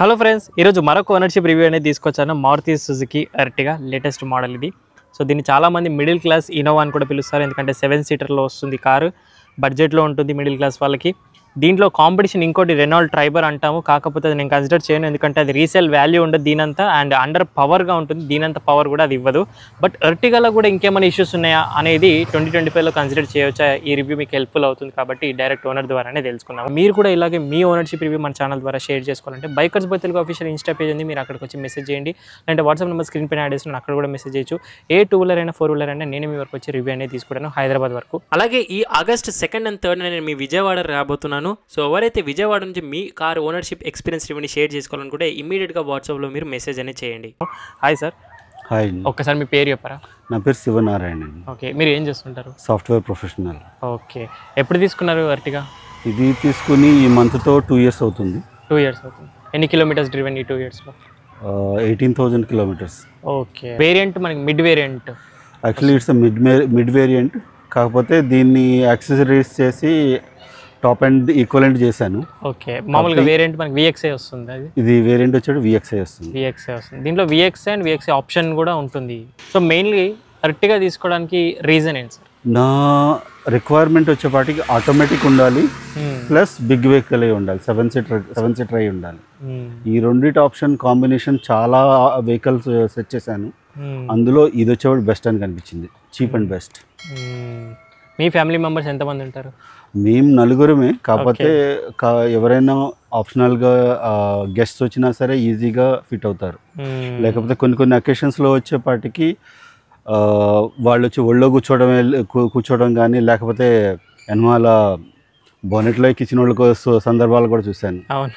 Hello friends, ఈరోజు మరొక ownership review అనేది తీసుకొచ్చాను. Maruti Suzuki Ertiga latest model ఇది. సో దీన్ని చాలామంది మిడిల్ క్లాస్ ఇన్నోవా అని కూడా పిలుస్తారు, ఎందుకంటే 7 సీటర్లో వస్తుంది కారు. బడ్జెట్లో ఉంటుంది మిడిల్ క్లాస్ వాళ్ళకి. దీంట్లో కాంపిటీషన్ ఇంకోటి రెనాల్డ్ ట్రైబర్ అంటాము, కాకపోతే అది నేను కన్సిడర్ చేయను, ఎందుకంటే అది రీసేల్ వాల్యూ ఉండదు దీనంతా, అండ్ అండర్ పవర్గా ఉంటుంది. దీనంత పవర్ కూడా అది ఇవ్వదు. బట్ ఎర్టిగాలో కూడా ఇంకేమైనా ఇష్యూస్ ఉన్నాయా అనేది 2025లో కన్సిడర్ చేయవచ్చా, ఈ రివ్యూ మీకు హెల్ప్ఫుల్ అవుతుంది కాబట్టి డైరెక్ట్ ఓనర్ ద్వారానే తెలుసుకున్నాం. మీరు కూడా ఇలాగే మీ ఓనర్షిప్ రివ్యూ మన ఛానల్ ద్వారా షేర్ చేసుకోవాలంటే bikers by Telugu official Insta page ఉంది, మీరు అక్కడికి వచ్చి మెసేజ్ చేయండి. అంటే వాట్సాప్ నెంబర్ స్క్రీన్ పైన యాడ్ చేస్తున్నాను, అక్కడ కూడా మెసేజ్ చేయొచ్చు. ఏ 2 వీలర్ అయినా 4 వీలర్ అయినా నేను మీ వరకు వచ్చి రివ్యూ అనేది తీసుకుంటాను, హైదరాబాద్ వరకు. అలాగే ఈ ఆగస్ట్ 2 and 3 నేను మీ విజయవాడ రాబోతున్నాను. సో ఎవరైతే విజయవాడ నుంచి మీ కార్ ఓనర్షిప్ ఎక్స్పీరియన్స్ రివ్యూని షేర్ చేసుకోవాలనుకుంటే ఇమీడియట్గా వాట్సాప్లో మీరు మెసేజ్ అనేది చేయండి. Hi sir. హాయ్, ఒక్కసారి మీ పేరు చెప్పరా? నా పేరు శివనారాయణ. ఓకే, మీరు ఏం చేస్తుంటారు? Software professional. ఓకే, ఎప్పుడు తీసుకున్నారు ఎర్టిగా? ఇది తీసుకుని ఈ మంత్తో 2 years అవుతుంది. 2 years అవుతుంది. ఎన్ని కిలోమీటర్స్ డ్రివెన్ ఈ 2 yearsలో? 18,000 kilometers. ఓకే, వేరియంట్ మనకి mid variant. Actually it's mid variant, కాకపోతే దీన్ని యాక్సెసరీస్ చేసి టాప్ అండ్ ఈక్వలెంట్ చేశాను. ఓకే, మామూలుగా వేరియంట్ మనకి VXI వస్తుంది, అది ఇది వేరియంట్ వచ్చాడు VXI వస్తుంది. VXI వస్తుంది. దీంట్లో VXI అండ్ VXI ఆప్షన్ కూడా ఉంటుంది. సో మెయిన్లీ ఎర్టిగా తీసుకోవడానికి రీజన్ ఏంటి సార్? నా రిక్వైర్మెంట్ వచ్చేపాటికి ఆటోమేటిక్ ఉండాలి, ప్లస్ బిగ్ వెహికల్ అయి ఉండాలి, 7 seater అయి ఉండాలి. ఈ రెండింటి ఆప్షన్ కాంబినేషన్ చాలా వెహికల్స్ సెట్ చేశాను, అందులో ఇది వచ్చేవాడు బెస్ట్ అని కనిపించింది, cheap and best. Me family members ఎంతమంది ఉంటారు? మేము 4 కాకపోతే ఎవరైనా ఆప్షనల్గా గెస్ట్స్ వచ్చినా సరే ఈజీగా ఫిట్ అవుతారు. లేకపోతే కొన్ని అకేషన్స్లో వచ్చేపాటికి వాళ్ళు వచ్చి ఒళ్ళో కూర్చోవడం కానీ, లేకపోతే ఎనమాల బోనెట్లో ఎక్కించిన వాళ్ళ సందర్భాలు కూడా చూశాను. అవును,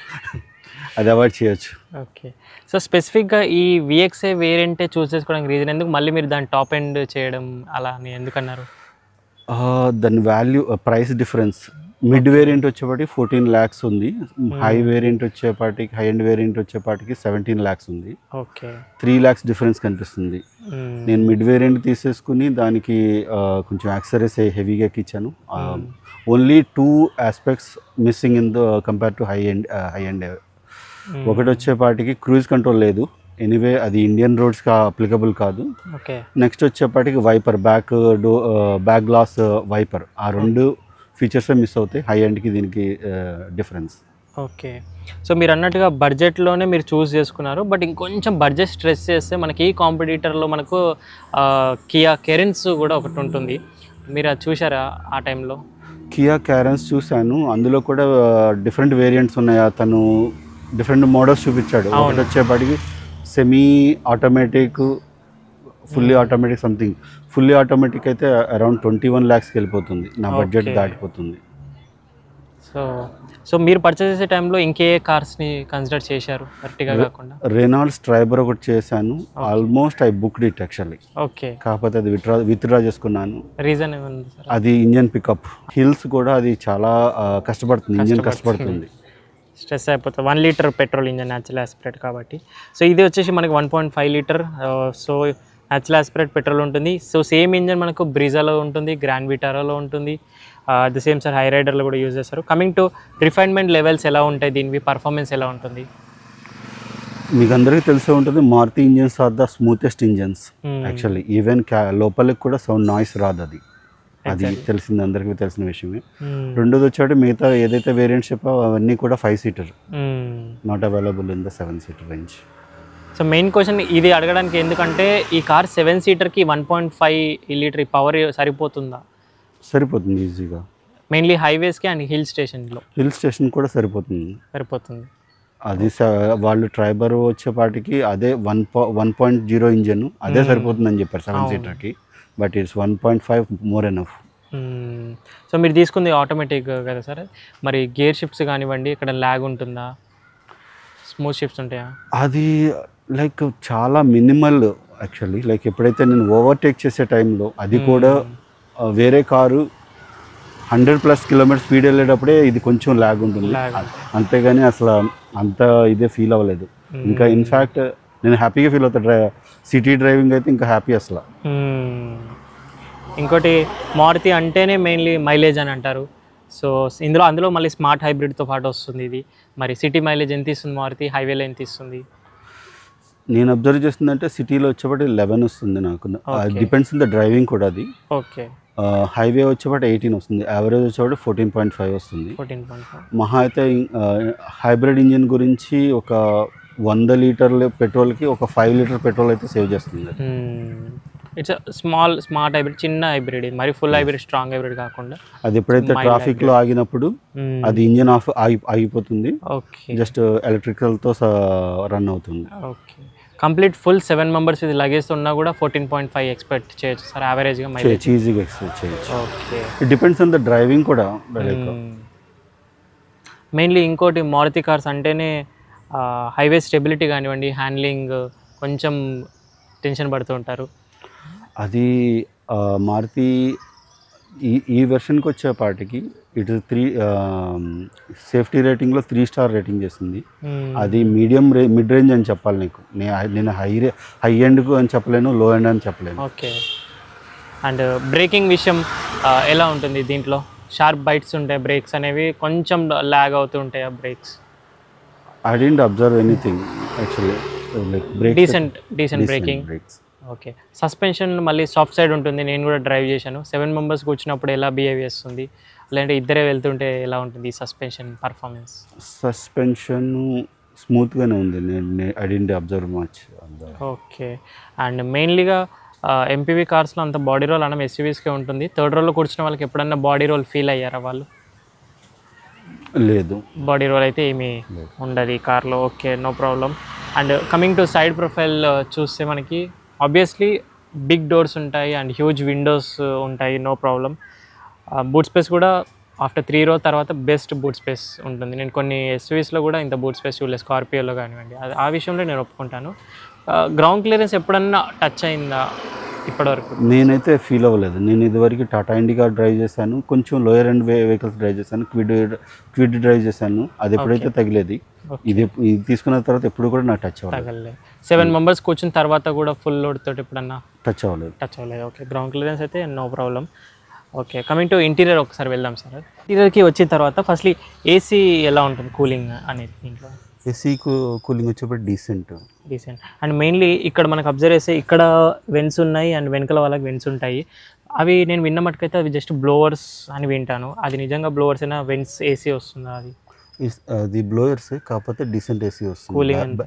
అది అవాయిడ్ చేయొచ్చు. ఓకే, సో స్పెసిఫిక్గా ఈ VXI వేరియంటే చూస్ చేసుకోవడానికి రీజన్ ఎందుకు? మళ్ళీ మీరు దాన్ని టాప్ ఎండ్ చేయడం అలా అని ఎందుకన్నారు? దాని value price difference. Mid variant వచ్చేపాటికి 14 lakhs ఉంది, హై వేరియంట్ వచ్చేపాటికి హై అండ్ వేరియంట్ వచ్చేపాటికి 17 lakhs ఉంది. ఓకే, 3 lakhs డిఫరెన్స్ కనిపిస్తుంది. నేను మిడ్ వేరియంట్ తీసేసుకుని దానికి కొంచెం యాక్సరీస్ హెవీగా ఎక్కించాను. Only 2 aspects missing in the compare to high end. ఒకటి వచ్చేపాటికి క్రూజ్ కంట్రోల్ లేదు, ఎనీవే అది ఇండియన్ రోడ్స్కి అప్లికబుల్ కాదు. ఓకే, నెక్స్ట్ వచ్చేపాటికి వైపర్, బ్యాక్ గ్లాస్ వైపర్, ఆ 2 ఫీచర్స్ మిస్ అవుతాయి హై అండ్కి దీనికి డిఫరెన్స్. ఓకే, సో మీరు అన్నట్టుగా బడ్జెట్లోనే మీరు చూస్ చేసుకున్నారు. బట్ ఇంకొంచెం బడ్జెట్ స్ట్రెస్ చేస్తే మనకి ఈ కాంపిటీటర్లో మనకు కియా కెరెన్స్ కూడా ఒకటి ఉంటుంది, మీరు అది చూసారా ఆ టైంలో? కియా క్యారెన్స్ చూశాను, అందులో కూడా డిఫరెంట్ వేరియంట్స్ ఉన్నాయి. తను డిఫరెంట్ మోడల్స్ చూపించాడు. ఒకటి వచ్చేపాటికి semi automatic, fully automatic something. Fully automatic అయితే అరౌండ్ 21 lakhsకి వెళ్ళిపోతుంది, నా బడ్జెట్ దాటిపోతుంది. సో మీరు పర్చేస్ చేసే టైంలో ఇంకే కార్స్ని కన్సిడర్ చేశారు ఎర్టిగా కాకుండా? రెనాల్డ్స్ ట్రైబర్ ఒకటి చేశాను, almost I booked it actually. Okay, కాకపోతే అది విత్డ్రా చేసుకున్నాను. రీజన్ ఏముంది సార్? అది ఇంజన్ పికప్, హిల్స్ కూడా అది చాలా కష్టపడుతుంది, ఇంజన్ కష్టపడుతుంది, స్ట్రెస్ అయిపోతుంది. 1 liter petrol engine natural aspirate కాబట్టి. సో ఇది వచ్చేసి మనకి 1.5 liter, so natural aspirate petrol ఉంటుంది. సో సేమ్ ఇంజన్ మనకు బ్రీజాలో ఉంటుంది, గ్రాండ్ విటారాలో ఉంటుంది, ది సేమ్ సార్ హై రైడర్లో కూడా యూజ్ చేస్తారు. కమింగ్ టు రిఫైన్మెంట్ లెవెల్స్ ఎలా ఉంటాయి దీనివి, పర్ఫార్మెన్స్ ఎలా ఉంటుంది? మీకు అందరికీ తెలిసే ఉంటుంది, Maruti engines are the smoothest engines actually. Even లోపలికి కూడా సౌండ్ నాయిస్ రాదు, అది తెలిసింది, అందరికీ తెలిసిన విషయమే. రెండోది వచ్చాడు మిగతా ఏదైతే వేరియంట్స్ చెప్పావో అవన్నీ కూడా 5 seater, not available in the 7 seater range. So main question ఇది అడగడానికి ఎందుకంటే ఈ కార్ 7 seaterకి 1.5 liter పవర్ సరిపోతుందా? సరిపోతుంది ఈజీగా, మెయిన్లీ హైవేస్కి అండ్ హిల్ స్టేషన్ కూడా సరిపోతుంది. అది వాళ్ళు ట్రైబర్ వచ్చేపాటికి అదే 1.0 ఇంజన్ అదే సరిపోతుందని చెప్పారు 7 seaterకి. But it's 1.5 more enough. So మీరు తీసుకుంది ఆటోమేటిక్ కదా సార్, మరి గేర్ షిఫ్ట్స్ కానివ్వండి, ఇక్కడ ల్యాగ్ ఉంటుందా, స్మూత్ షిఫ్ట్స్ ఉంటాయా? అది లైక్ చాలా మినిమల్ యాక్చువల్లీ. లైక్ ఎప్పుడైతే నేను ఓవర్టేక్ చేసే టైంలో అది కూడా వేరే కారు 100+ kilometers స్పీడ్ వెళ్ళేటప్పుడే ఇది కొంచెం ల్యాగ్ ఉంటుంది, అంతేగాని అసలు అంత ఇదే ఫీల్ అవ్వలేదు. ఇంకా ఇన్ఫ్యాక్ట్ నేను హ్యాపీగా ఫీల్ అవుతా, సిటీ డ్రైవింగ్ అయితే ఇంకా హ్యాపీ అసలు. ఇంకోటి మారుతి అంటేనే మెయిన్లీ మైలేజ్ అని అంటారు. సో అందులో మళ్ళీ స్మార్ట్ హైబ్రిడ్తో పాటు వస్తుంది ఇది. మరి సిటీ మైలేజ్ ఎంత ఇస్తుంది మారుతి, హైవేలో ఎంత ఇస్తుంది? నేను అబ్జర్వ్ చేస్తుందంటే సిటీలో వచ్చేప్పటి 11 వస్తుంది నాకు. డిపెండ్స్ ఇన్ ద డ్రైవింగ్ కూడా అది. ఓకే. హైవే వచ్చేప్పటి 18 వస్తుంది, యావరేజ్ వచ్చేప్పటి 14.5 వస్తుంది. 14.5. మహా అయితే హైబ్రిడ్ ఇంజిన్ గురించి ఒక 100 లీటర్ల పెట్రోల్కి ఒక 5 లీటర్ పెట్రోల్ అయితే సేవ్ చేస్తుంది. ఇట్స్ స్మార్ట్ హైబ్రిడ్, చిన్న హైబ్రిడ్, మరి ఫుల్ హైబ్రిడ్, స్ట్రాంగ్ హైబ్రిడ్ కాకుండా. అది ఎప్పుడైతే ట్రాఫిక్లో ఆగినప్పుడు అది ఇంజిన్ ఆఫ్ ఆగిపోతుంది, జస్ట్ ఎలక్ట్రికల్తో రన్ అవుతుంది. ఓకే. కంప్లీట్ ఫుల్ 7 మెంబర్స్ ఇది లగేజ్ ఉన్నా కూడా 14.5 ఎక్స్పెక్ట్ చేయొచ్చు సార్ యావరేజ్గా మైలేజ్? ఈజీగా ఎక్స్పెక్ట్ చేయొచ్చు. Okay. It depends on the driving కూడా. మెయిన్లీ ఇంకోటి మారుతి కార్స్ అంటేనే హైవే స్టెబిలిటీ కానివ్వండి, హ్యాండ్లింగ్ కొంచెం టెన్షన్ పడుతూ ఉంటారు. అది మారుతి ఈ వెర్షన్కి వచ్చేపాటికి ఇటు సేఫ్టీ రేటింగ్లో 3 స్టార్ రేటింగ్ చేస్తుంది. అది మిడ్ రేంజ్ అని చెప్పాలి నీకు. నేను హై ఎండ్కు అని చెప్పలేను, లో ఎండ్ అని చెప్పలేను. ఓకే. అండ్ బ్రేకింగ్ విషయం ఎలా ఉంటుంది దీంట్లో? షార్ప్ బైట్స్ ఉంటాయి, బ్రేక్స్ అనేవి కొంచెం లాగ్ అవుతూ ఉంటాయి ఆ breaks? I didn't observe anything actually. Like brakes, decent braking. Brakes. Okay. Suspension మళ్ళీ సాఫ్ట్ సైడ్ ఉంటుంది, నేను కూడా డ్రైవ్ చేశాను. 7 మెంబర్స్ కూర్చున్నప్పుడు ఎలా బిహేవ్ చేస్తుంది, లేదంటే ఇద్దరే వెళ్తుంటే ఎలా ఉంటుంది సస్పెన్షన్ పర్ఫార్మెన్స్? సస్పెన్షన్ స్మూత్గానే ఉంది. I didn't observe much. Okay. And మెయిన్లీగా ఎంపీవీ కార్స్లో అంత బాడీ రోల్ అన్నం ఎస్యూవీస్కే ఉంటుంది. థర్డ్ రోల్లో కూర్చున్న వాళ్ళకి ఎప్పుడన్నా బాడీ రోల్ ఫీల్ అయ్యారా వాళ్ళు? లేదు, బాడీ రోల్ అయితే ఏమీ ఉండదు ఈ కార్లో. Okay, no problem. And coming to side profile చూస్తే మనకి ఆబ్వియస్లీ బిగ్ డోర్స్ ఉంటాయి అండ్ హ్యూజ్ విండోస్ ఉంటాయి, నో ప్రాబ్లం. బూట్ స్పేస్ కూడా ఆఫ్టర్ 3 row తర్వాత బెస్ట్ బూట్ స్పేస్ ఉంటుంది. నేను కొన్ని ఎస్యూవీస్లో కూడా ఇంత బూట్ స్పేస్ చూడలేదు, స్కార్పియోలో కానివ్వండి. ఆ విషయంలో నేను ఒప్పుకుంటాను. గ్రౌండ్ క్లియరెన్స్ ఎప్పుడన్నా టచ్ అయిందా ఇప్పటివరకు? నేనైతే ఫీల్ అవ్వలేదు. నేను ఇదివరకు టాటా ఇండికా డ్రైవ్ చేశాను, కొంచెం లోయర్ ఎండ్ వెహికల్స్ డ్రైవ్ చేశాను, క్విడ్ డ్రైవ్ చేశాను. అది ఎప్పుడైతే తగిలేది, ఇది తీసుకున్న తర్వాత ఎప్పుడు కూడా నాకు టచ్ అవ్వలేదు. 7 మెంబర్స్ కూర్చున్న తర్వాత కూడా ఫుల్ లోడ్ తోటి ఎప్పుడన్నా టచ్ అవ్వలేదు. ఓకే, గ్రౌండ్ క్లియరెన్స్ అయితే no problem. Okay, coming to interior ఒకసారి వెళ్దాం సార్. ఇంటీరియర్కి వచ్చిన తర్వాత ఫస్ట్లీ ఏసీ ఎలా ఉంటుంది, కూలింగ్ అనేది దీంట్లో? ఏసీ కూలింగ్ వచ్చేప్పుడు డీసెంట్. అండ్ మెయిన్లీ ఇక్కడ మనకు అబ్జర్వ్ చేస్తే ఇక్కడ వెంట్స్ ఉన్నాయి అండ్ వెనకాల వాళ్ళకి వెంట్స్ ఉంటాయి. అవి నేను విన్న మటుకైతే అవి జస్ట్ బ్లోవర్స్ అని వింటాను. అది నిజంగా బ్లోవర్స్ అయినా వెంట్స్ ఏసీ వస్తుందా? అది బ్లోయర్స్, కాకపోతే డీసెంట్ ఏసీ వస్తుంది. కూలింగ్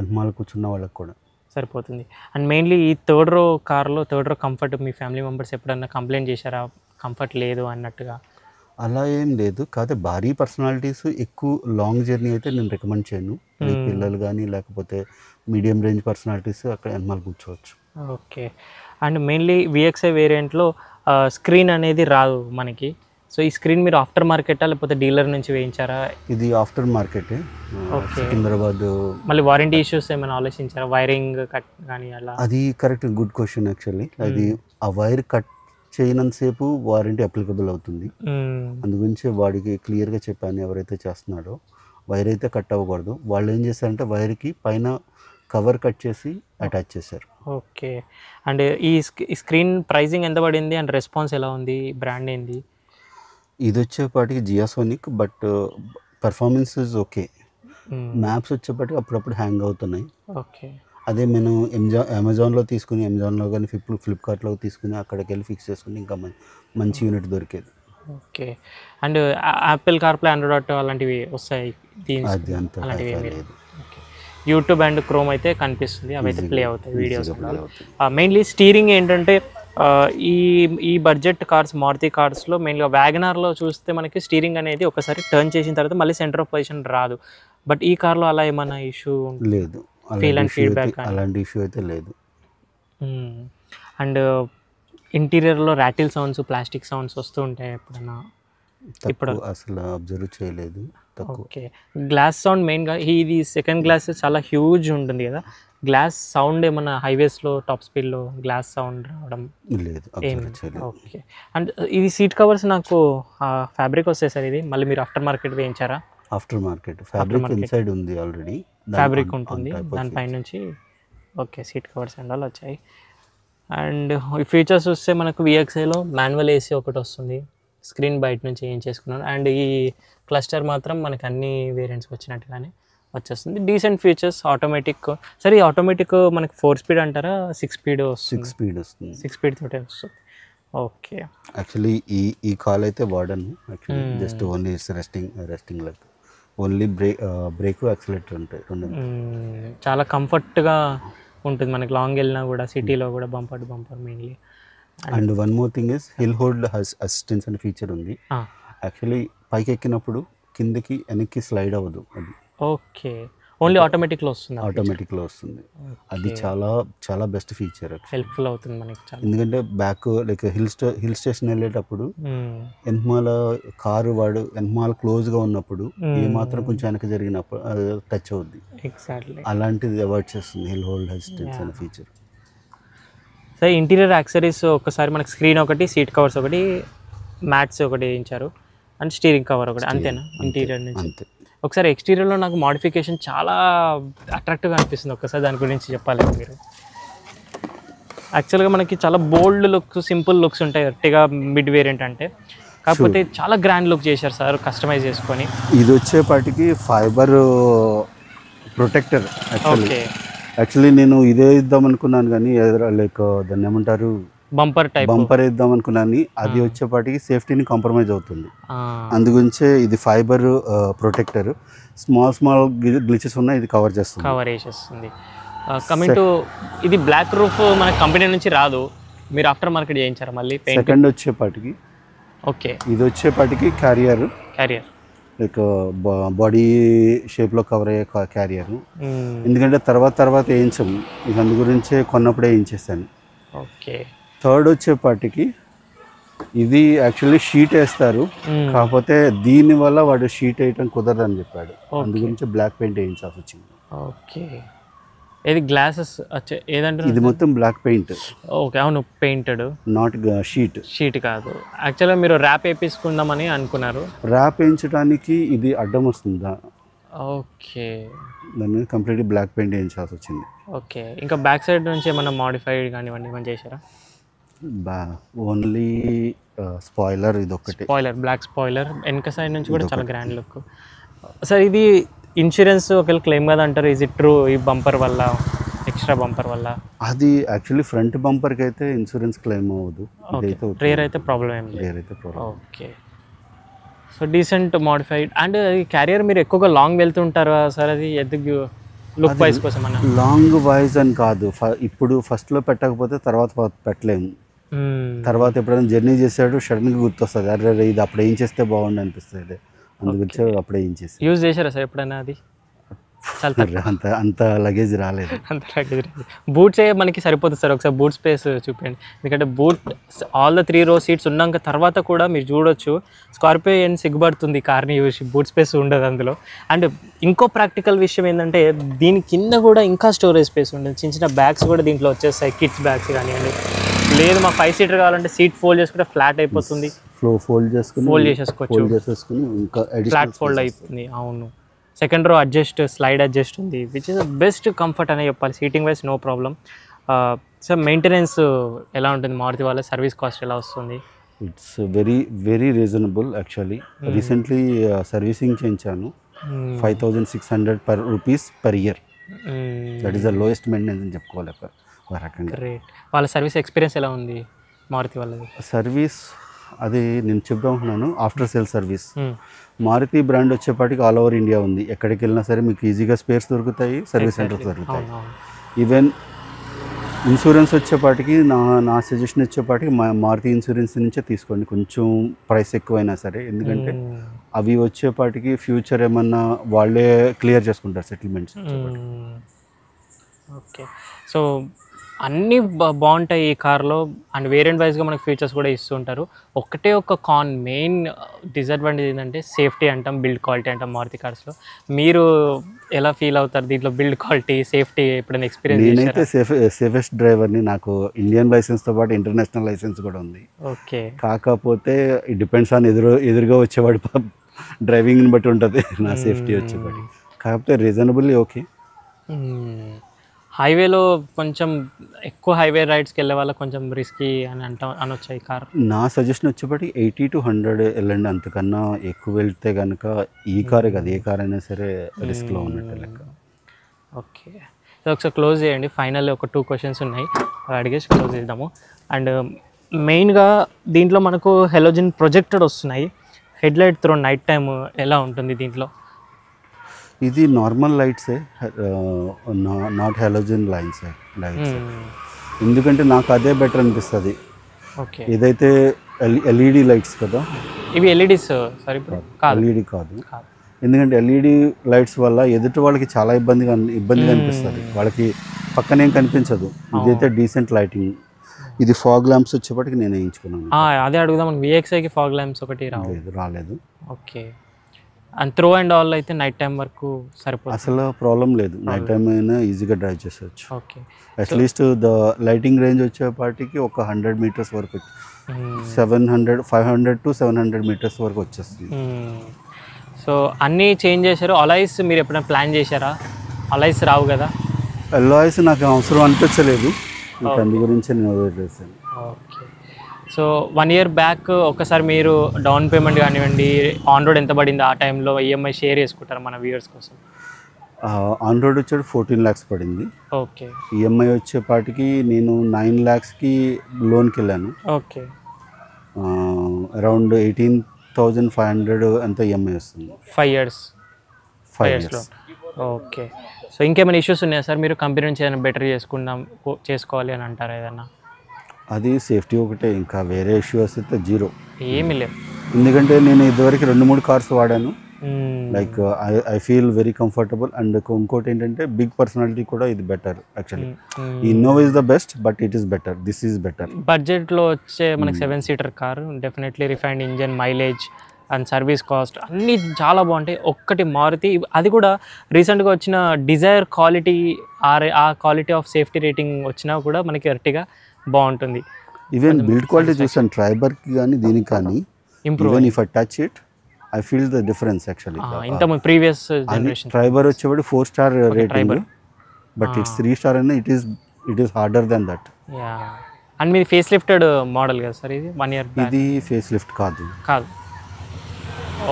ఎన్మాల్ కూర్చున్న వాళ్ళకి కూడా సరిపోతుంది. అండ్ మెయిన్లీ ఈ థర్డ్ రో కంఫర్ట్ మీ ఫ్యామిలీ మెంబర్స్ ఎప్పుడన్నా కంప్లైంట్ చేశారా, కంఫర్ట్ లేదు అన్నట్టుగా? అలా ఏం లేదు, కాకపోతే భారీ పర్సనాలిటీస్ ఎక్కువ లాంగ్ జర్నీ అయితే నేను రికమెండ్ చేయను. పిల్లలు కానీ లేకపోతే మీడియం రేంజ్ పర్సనాలిటీస్ అక్కడ ఎన్మాల్ కూర్చోవచ్చు. ఓకే. అండ్ మెయిన్లీ విఎక్స్ఐ వేరియంట్లో స్క్రీన్ అనేది రాదు మనకి. సో ఈ స్క్రీన్ మీరు ఆఫ్టర్ మార్కెటా లేకపోతే డీలర్ నుంచి వేయించారా? ఇది ఆఫ్టర్ మార్కెట్. ఓకే. సికింద్రాబాద్. మళ్ళీ వారంటీ ఇష్యూస్ ఏమైనా ఆలోచించారా, వైరింగ్ కట్ కానీ అలా? అది కరెక్ట్, గుడ్ క్వశ్చన్ యాక్చువల్లీ. అది ఆ వైర్ కట్ చేయనంతసేపు వారంటీ అప్లికబుల్ అవుతుంది. అందుగురించి వాడికి క్లియర్గా చెప్పాను, ఎవరైతే చేస్తున్నాడో వైర్ అయితే కట్ అవ్వకూడదు. వాళ్ళు ఏం చేశారంటే వైర్కి పైన కవర్ కట్ చేసి అటాచ్ చేశారు. ఓకే. అండ్ ఈ స్క్రీన్ ప్రైజింగ్ ఎంత పడింది అండ్ రెస్పాన్స్ ఎలా ఉంది, బ్రాండ్ ఏంది? ఇది వచ్చేపాటికి జియాసోనిక్, but performance is okay. Maps వచ్చేపాటికి అప్పుడప్పుడు హ్యాంగ్ అవుతున్నాయి. ఓకే. అదే నేను అమెజాన్లో తీసుకుని, అమెజాన్లో కానీ ఫ్లిప్కార్ట్లో తీసుకుని అక్కడికి వెళ్ళి ఫిక్స్ చేసుకుని ఇంకా మంచి యూనిట్ దొరికేది. Okay. And Apple CarPlay, Android auto అలాంటివి వస్తాయి? అది అంత లేదు. యూట్యూబ్ అండ్ క్రోమ్ అయితే కనిపిస్తుంది, అవి అయితే ప్లే అవుతాయి వీడియోస్. మెయిన్లీ స్టీరింగ్ ఏంటంటే ఈ బడ్జెట్ కార్స్, మారుతి కార్స్లో మెయిన్గా వ్యాగనార్లో చూస్తే మనకి స్టీరింగ్ అనేది ఒకసారి టర్న్ చేసిన తర్వాత మళ్ళీ సెంటర్ ఆఫ్ పొజిషన్ రాదు. బట్ ఈ కార్లో అలా ఏమైనా ఇష్యూ లేదు, అలాంటి ఇష్యూ అయితే లేదు. అండ్ ఇంటీరియర్లో ర్యాటిల్ సౌండ్స్, ప్లాస్టిక్ సౌండ్స్ వస్తూ ఉంటాయి ఎప్పుడన్నా? ఇప్పుడు అసలు అబ్జర్వ్ చేయలేదు. ఓకే. గ్లాస్ సౌండ్ మెయిన్గా ఇది సెకండ్ గ్లాస్ చాలా హ్యూజ్ ఉంటుంది కదా, గ్లాస్ సౌండ్ ఏమన్నా హైవేస్లో టాప్ స్పీడ్లో గ్లాస్ సౌండ్ రావడం లేదు? ఓకే. అండ్ ఇది సీట్ కవర్స్ నాకు ఫ్యాబ్రిక్ వస్తాయి సార్, ఇది మళ్ళీ మీరు ఆఫ్టర్ మార్కెట్ వేయించారా? ఆఫ్టర్ మార్కెట్ ఫ్యాబ్రిక్ ఇన్సైడ్ ఉంది, ఆల్రెడీ ఫ్యాబ్రిక్ ఉంటుంది దానిపై నుంచి. Okay, seat covers and all వచ్చాయి. అండ్ ఈ ఫీచర్స్ వస్తే మనకు విఎక్స్ఐలో మాన్యువల్ ఏసీ ఒకటి వస్తుంది, స్క్రీన్ బయట నుంచి ఏం చేసుకున్నాను. అండ్ ఈ క్లస్టర్ మాత్రం మనకి అన్ని వేరియంట్స్కి వచ్చినట్టుగానే వచ్చేస్తుంది. Decent features. ఆటోమేటిక్. సరే ఈ ఆటోమేటిక్ మనకి 4 స్పీడ్ అంటారా 6 స్పీడ్ వస్తుంది? 6 స్పీడ్ వస్తుంది. 6 స్పీడ్ తోటే వస్తుంది. ఓకే. యాక్చువల్లీ ఈ కాల్ అయితే వాడను actually, just only resting like only break accelerator ఉంటాయి రెండు. చాలా కంఫర్ట్గా ఉంటుంది మనకి లాంగ్ వెళ్ళినా కూడా, సిటీలో కూడా bumper to bumper mainly. And one more thing is hill hold assistance అనే ఫీచర్ ఉంది. యాక్చువల్లీ పైకి ఎక్కినప్పుడు కిందకి వెనక్కి స్లైడ్ అవ్వదు అది. ఓకే. ఓన్లీ ఆటోమేటిక్లో వస్తుంది. ఆటోమేటిక్లో వస్తుంది. అది చాలా బెస్ట్ ఫీచర్. హెల్ప్ఫుల్ అవుతుంది మనకి చాలా. ఎందుకంటే బ్యాక్ లైక్ హిల్ స్టేషన్ వెళ్ళేటప్పుడు వెనకమాల కారు వాడు వెనకమాల క్లోజ్గా ఉన్నప్పుడు ఏమాత్రం కొంచెం వెనక జరిగినప్పుడు టచ్ అవుద్ది. ఎగ్జాక్ట్లీ. అలాంటిది అవాయిడ్ చేస్తుంది హిల్ హోల్డ్ అసిస్టెన్స్ అనే ఫీచర్. సో ఇంటీరియర్ యాక్సరీస్ ఒకసారి మనకి స్క్రీన్ ఒకటి, సీట్ కవర్స్ ఒకటి, మ్యాట్స్ ఒకటి వేయించారు, అండ్ స్టీరింగ్ కవర్ ఒకటి. అంతేనా ఇంటీరియర్ నుంచి? అంతే. ఒకసారి ఎక్స్టీరియర్లో నాకు మోడిఫికేషన్ చాలా అట్రాక్టివ్గా అనిపిస్తుంది. ఒక్కసారి దాని గురించి చెప్పాలి మీరు. యాక్చువల్గా మనకి చాలా బోల్డ్ లుక్స్, సింపుల్ లుక్స్ ఉంటాయి ఎర్టిగా మిడ్ వేరియంట్ అంటే. కాకపోతే చాలా గ్రాండ్ లుక్ చేశారు సార్ కస్టమైజ్ చేసుకొని. ఇది వచ్చేపాటికి ఫైబర్ ప్రొటెక్టర్. యాక్చువల్లీ నేను ఇదే ఇద్దాం అనుకున్నాను కానీ లైక్ దాన్ని ఏమంటారు, బంపర్ ఇద్దాం అనుకున్నాను. అది వచ్చేపాటికి సేఫ్టీని కాంప్రమైజ్ అవుతుంది. అందుగురించే ఇది ఫైబర్ ప్రొటెక్టర్. స్మాల్ గ్లిచెస్ ఉన్నాయి, ఇది కవర్ చేస్తుంది. కమింగ్ టు ఇది బ్లాక్ రూఫ్ మన కంపెనీ నుంచి రాదు, మీరు ఆఫ్టర్ మార్కెట్ చేయించారా మళ్ళీ? సెకండ్ వచ్చేపాటికి ఓకే. ఇది వచ్చేపాటికి క్యారియర్ లైక్ బాడీ షేప్లో కవర్ అయ్యే క్యారియర్. ఎందుకంటే తర్వాత వేయించాము, ఇక అందు గురించే కొన్నప్పుడే వేయించేసాను. ఓకే. థర్డ్ వచ్చేపాటికి ఇది యాక్చువల్లీ షీట్ వేస్తారు, కాకపోతే దీనివల్ల వాడు షీట్ వేయటం కుదరదు అని చెప్పాడు. అందు గురించి బ్లాక్ పెయింట్ వేయించాల్సి వచ్చింది. ఓకే. ఏది గ్లాసెస్ ఏదంటే ఇది మొత్తం బ్లాక్ పెయింట్. ఓకే. అవును, పెయింటెడ్, నాట్ షీట్ కాదు. యాక్చువల్గా మీరు ర్యాప్ వేయించుకుందామని అనుకున్నారు. ర్యాప్ వేయించడానికి ఇది అడ్డం వస్తుందా? ఓకే. దాన్ని కంప్లీట్లీ బ్లాక్ పెయింట్ వేయించాల్సి వచ్చింది. ఓకే. ఇంకా బ్యాక్ సైడ్ నుంచి ఏమన్నా మాడిఫైడ్ కానివ్వండి ఏమైనా చేశారా? ఓన్లీ స్పాయిలర్, ఇది ఒకటి బ్లాక్ స్పాయిలర్. వెనక సైడ్ నుంచి కూడా చాలా గ్రాండ్ లుక్. సార్ ఇది ఇన్సూరెన్స్ ఒకవేళ క్లెయిమ్ కదా అంటారు, ఈజ్ ఇట్ ట్రూ? ఈ బంపర్ వల్ల, ఎక్స్ట్రా బంపర్ వల్ల? అది యాక్చువల్లీ ఫ్రంట్ బంపర్కి అయితే ఇన్సూరెన్స్ క్లెయిమ్ అవ్వదు. రేర్ అయితే ప్రాబ్లం ఏం లేదు. Okay. So decent modified. And ఈ క్యారియర్ మీరు ఎక్కువగా లాంగ్ వెళ్తుంటారు సార్, అది ఎందుకు లుక్ వైజ్ కోసం అన్న? లాంగ్ వైజ్ అని కాదు, ఇప్పుడు ఫస్ట్లో పెట్టకపోతే తర్వాత పెట్టలేము. తర్వాత ఎప్పుడైనా జర్నీ చేసాడు సడన్గా గుర్తొస్తుంది, అరే ఇది అప్పుడు ఏం చేస్తే బాగుండు అనిపిస్తుంది. అందుగురించి అప్పుడే ఏం చేసి యూజ్ చేశారా సార్ ఎప్పుడైనా? అది అంత లగేజ్ రాలేదు. బూట్సే మనకి సరిపోతుంది సార్. ఒకసారి బూట్ స్పేస్ చూపించండి. ఎందుకంటే boot all the 3 row seats ఉన్నాక తర్వాత కూడా మీరు చూడొచ్చు స్కార్పియో ఏం సిగ్గుపడుతుంది కార్ని చూసి, బూట్ స్పేస్ ఉండదు అందులో. అండ్ ఇంకో ప్రాక్టికల్ విషయం ఏంటంటే దీని కింద కూడా ఇంకా స్టోరేజ్ స్పేస్ ఉంటుంది. చిన్న బ్యాగ్స్ కూడా దీంట్లో వచ్చేస్తాయి, కిడ్స్ బ్యాగ్స్ కానివ్వండి. లేదు మా 5 seater కావాలంటే సీట్ ఫోల్డ్ చేసుకుంటే ఫ్లాట్ అయిపోతుంది, ఫోల్డ్ చేసేసుకోవచ్చు, ఇంకా ఫ్లాట్ ఫోల్డ్ అయిపోతుంది. అవును. సెకండ్ రో స్లైడ్ అడ్జస్ట్ ఉంది, విచ్ ఇస్ బెస్ట్ కంఫర్ట్ అనే చెప్పాలి. Seating wise no problem. Sir maintenance ఎలా ఉంటుంది మారుతి వాళ్ళ? సర్వీస్ కాస్ట్ ఎలా వస్తుంది? It's very reasonable actually. Recently servicing చేయించాను, 5,600 rupees per year. That is the lowest maintenance అని చెప్పుకోవాలి ఒక రకంగా. గ్రేట్. వాళ్ళ సర్వీస్ ఎక్స్పీరియన్స్ ఎలా ఉంది మారుతి వాళ్ళది? సర్వీస్ అది నేను చెప్దాం అనుకున్నాను. After sale service Maruti brand వచ్చేపాటికి ఆల్ ఓవర్ ఇండియా ఉంది. ఎక్కడికి వెళ్ళినా సరే మీకు ఈజీగా స్పేర్స్ దొరుకుతాయి, సర్వీస్ సెంటర్స్ దొరుకుతాయి. ఈవెన్ ఇన్సూరెన్స్ వచ్చేపాటికి నా సజెషన్ వచ్చేపాటికి మారుతి ఇన్సూరెన్స్ నుంచే తీసుకోండి, కొంచెం ప్రైస్ ఎక్కువైనా సరే. ఎందుకంటే అవి వచ్చేపాటికి ఫ్యూచర్ ఏమన్నా వాళ్ళే క్లియర్ చేసుకుంటారు సెటిల్మెంట్స్. ఓకే. సో అన్నీ బాగుంటాయి ఈ కార్లో, అండ్ వేరియంట్ వైజ్గా మనకు ఫీచర్స్ కూడా ఇస్తూ ఉంటారు. ఒకటే ఒక మెయిన్ డిసడ్వాంటేజ్ ఏంటంటే సేఫ్టీ అంటాం, బిల్డ్ క్వాలిటీ అంటాం మారుతి కార్స్లో. మీరు ఎలా ఫీల్ అవుతారు దీంట్లో? బిల్డ్ క్వాలిటీ, సేఫ్టీ ఎప్పుడైనా ఎక్స్పీరియన్స్? నేనైతే సేఫెస్ట్ డ్రైవర్ని. నాకు ఇండియన్ లైసెన్స్తో పాటు ఇంటర్నేషనల్ లైసెన్స్ కూడా ఉంది. ఓకే. కాకపోతే ఇట్ డిపెండ్స్ ఆన్ ఎదురుగా వచ్చేవాడు డ్రైవింగ్ని బట్టి ఉంటుంది నా సేఫ్టీ వచ్చేవాడి. కాకపోతే రీజనబుల్లీ ఓకే. హైవేలో కొంచెం ఎక్కువ హైవే రైడ్స్కి వెళ్ళే వాళ్ళకి కొంచెం రిస్కీ అని అనొచ్చు ఈ కార్. నా సజెషన్ వచ్చేప్పటికి 80 to 100 వెళ్ళండి. అంతకన్నా ఎక్కువ వెళ్తే కనుక ఈ కారే కాదు, ఏ కార్ అయినా సరే రిస్క్లో ఉన్నట్టు లెక్క. ఓకే, సో ఒకసారి క్లోజ్ చేయండి. ఫైనల్ ఒక 2 questions ఉన్నాయి, అవి అడిగేసి క్లోజ్ చేద్దాము. అండ్ మెయిన్గా దీంట్లో మనకు హెలోజన్ ప్రొజెక్టెడ్ వస్తున్నాయి. హెడ్లైట్ త్రో నైట్ టైమ్ ఎలా ఉంటుంది దీంట్లో? ఇది నార్మల్ లైట్సే, నాట్ హెలోజన్ లైట్స్. ఎందుకంటే నాకు అదే బెటర్ అనిపిస్తుంది. ఓకే, ఇదైతే ఎల్ఈడి లైట్స్ కదా, ఇవి ఎల్ఈడీస్ సరిపోదు కాదు, ఎల్ఈడి కాదు. ఎందుకంటే ఎల్ఈడి లైట్స్ వల్ల ఎదుటి వాళ్ళకి చాలా ఇబ్బందిగా అనిపిస్తుంది, వాళ్ళకి పక్కనేం కనిపించదు. ఇదైతే డీసెంట్ లైటింగ్. ఇది ఫాగ్ ల్యాంప్స్ వచ్చేప్పటికి నేను వేయించుకున్నాను. అదే అడుగుదాం, విఎక్స్ఐకి ఫాగ్ ల్యాంప్స్ ఒకటి రాలేదు. Okay, and throw and all అయితే నైట్ టైం వరకు సరిపోతుంది, అసలు ప్రాబ్లం లేదు. నైట్ టైం అయినా ఈజీగా డ్రైవ్ చేసేవచ్చు. Okay, at least the lighting range వచ్చేపాటికి ఒక 100 meters వరకు, 500 to 700 meters వరకు వచ్చేస్తుంది. సో అన్నీ చేంజ్ చేశారు. అలాయిస్ మీరు ఎప్పుడైనా ప్లాన్ చేశారా? అలాయిస్ రావు కదా. అలాయిస్ నాకు అవసరం అనిపించలేదు, అందు గురించి నేను వదిలేసాను. ఓకే, సో 1 year బ్యాక్ ఒకసారి మీరు డౌన్ పేమెంట్ కానివ్వండి, ఆన్ రోడ్ ఎంత పడింది ఆ టైంలో, ఈఎంఐ షేర్ చేసుకుంటారు మన వ్యూవర్స్ కోసం? ఆన్ రోడ్ వచ్చేది 14 lakhs పడింది. ఓకే, ఈఎంఐ వచ్చేపాటికి నేను 9 lakhsకి లోన్కి వెళ్ళాను. ఓకే, అరౌండ్ 18,500 అంత ఈఎంఐ వస్తుంది. 5 years. ఓకే, సో ఇంకేమైనా ఇష్యూస్ ఉన్నాయా సార్? మీరు కంపెనీ నుంచి ఏదైనా బెటర్ చేసుకోవాలి అని అంటారా ఏదన్నా? అది సేఫ్టీ ఒకటే, ఇంకా వేరే ఇష్యూస్ అయితే జీరో, ఏమీ లేవు. ఎందుకంటే నేను ఇదివరకు 2-3 కార్స్ వాడాను. Like I feel very comfortable. And ఇంకోటి ఏంటంటే బిగ్ పర్సనాలిటీ కూడా ఇది better actually. Innova is the best, but it is better, this is better. బడ్జెట్లో వచ్చే మనకి 7-seater car definitely refined engine, mileage and service cost అన్నీ చాలా బాగుంటాయి. ఒక్కటి మారుతి, అది కూడా రీసెంట్గా వచ్చిన డిజైర్ క్వాలిటీ, ఆ క్వాలిటీ ఆఫ్ సేఫ్టీ రేటింగ్ వచ్చినా కూడా మనకి ఎర్టిగా బాగుంటుంది. ఈవెన్ బిల్డ్ క్వాలిటీ చూసాను ట్రైబర్కి కానీ దీనికి కానీ, even if I touch it I feel the difference actually. ఇంత ప్రీవియస్ జనరేషన్ ట్రైబర్ వచ్చేవాడు 4-star rating, but it's 3-star అయినా it is harder than that. And మీది ఫేస్ లిఫ్టెడ్ మోడల్ కదా సార్ ఇది? 1 year ఇది ఫేస్ లిఫ్ట్ కాదు.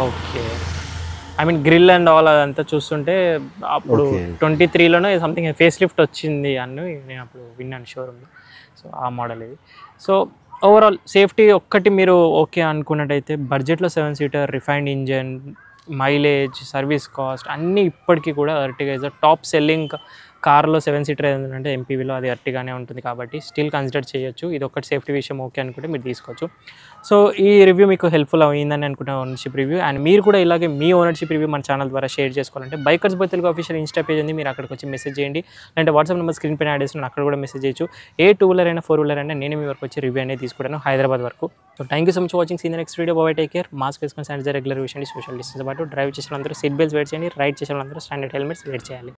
Okay, I mean grille and all అదంతా చూస్తుంటే అప్పుడు 23లోనే సంథింగ్ ఫేస్ లిఫ్ట్ వచ్చింది అని నేను అప్పుడు విన్నాను షోరూమ్లో. సో ఆ మోడల్ ఇది. సో ఓవరాల్ సేఫ్టీ ఒక్కటి మీరు ఓకే అనుకున్నట్టయితే బడ్జెట్లో 7-seater, refined engine, mileage, service cost అన్నీ ఇప్పటికీ కూడా ఎర్టిగా ఇస్ టాప్ సెల్లింగ్ కార్లో 7-seater ఏంటంటే ఎంపీవీలో అది ఎర్టిగానే ఉంటుంది కాబట్టి స్టిల్ కన్సిడర్ చేయొచ్చు. ఇది ఒకటి సేఫ్టీ విషయం ఓకే అనుకుంటే మీరు తీసుకోవచ్చు. సో ఈ రివ్యూ మీకు హెల్ప్ఫుల్ అయిందని అనుకుంటున్న ఓనర్షిప్ రివ్యూ. అండ్ మీరు కూడా ఇలాగే మీ ఓనర్షిప్ రివ్యూ మన ఛానల్ ద్వారా షేర్ చేసుకోవాలంటే bikers by Telugu official Insta page ఉంది, మీరు అక్కడికి వచ్చి మెసేజ్ చేయండి. అంటే వాట్సాప్ నెంబర్ స్క్రీన్ పైన యాడ్ చేస్తున్నాను, అక్కడ కూడా మెసేజ్ చేయొచ్చు. ఏ 2-wheeler అయినా 4-wheeler అయినా నేను మీ వరకు వచ్చి రివ్యూ అనేది తీసుకుంటాను హైదరాబాద్ వరకు. So thank you so much watching. See the next video. Bye, take care. Mask వేసుకొని శానిటైజర్ రెగ్యులర్ విషయండి, సోషల్ డిస్టెన్స్ పాటు డ్రైవ్ చేసిన అందరూ సీట్ బెల్ట్స్ వేర్ చేయండి, రైడ్ చేసిన అందరూ స్టాండర్డ్ హెల్మెట్స్ వేర్ చేయాలి.